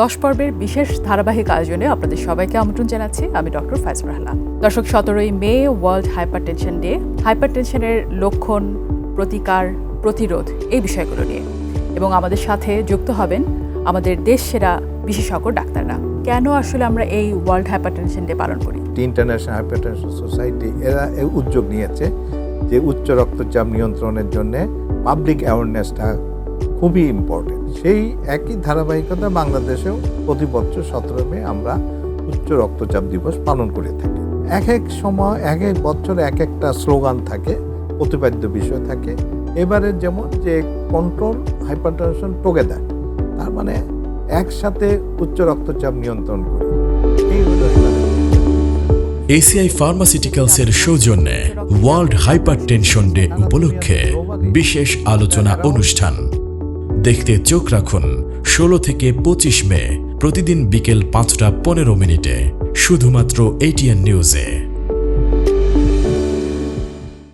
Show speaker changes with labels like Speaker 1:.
Speaker 1: 10 পর্বের বিশেষ ধারাবাহিক আয়োজনে আপনাদের সবাইকে আমন্ত্রণ জানাচ্ছি। আমি ডক্টর ফাইজ রাহলা। দর্শক, 17 মে ওয়ার্ল্ড হাইপারটেনশন ডে। হাইপারটেনশনের লক্ষণ, প্রতিকার, প্রতিরোধ এই বিষয়গুলো নিয়ে, এবং আমাদের সাথে যুক্ত হবেন আমাদের দেশ সেরা বিশেষজ্ঞ ডাক্তাররা। কেন আসলে আমরা এই ওয়ার্ল্ড হাইপারটেনশন ডে পালন করি?
Speaker 2: ইন্টারন্যাশনাল হাইপারটেনশন সোসাইটি এরা উদ্যোগ নিয়েছে যে উচ্চ রক্তচাপ নিয়ন্ত্রণের জন্য পাবলিক অ্যাওয়ারনেসটা খুবই ইম্পর্টেন্ট। সেই একই ধারাবাহিকতা বাংলাদেশেও প্রতি বছর 17 মে আমরা উচ্চ রক্তচাপ দিবস পালন করে থাকি। এক এক সময় এক এক বছর এক একটা স্লোগান থাকে, প্রতিপাদ্য বিষয় থাকে। এবারে যেমন যে কন্ট্রোল হাইপারটেনশন টুগেদার, তার মানে একসাথে উচ্চ রক্তচাপ নিয়ন্ত্রণ করি। এই হলো
Speaker 3: এসিআই ফার্মাসিউটিক্যালসের সৌজন্যে ওয়ার্ল্ড হাইপারটেনশন ডে উপলক্ষে বিশেষ আলোচনা অনুষ্ঠান। দেখতে চোখ রাখুন 16 থেকে 25 মে প্রতিদিন বিকেল 5টা 15 মিনিটে শুধুমাত্র ATN নিউজে।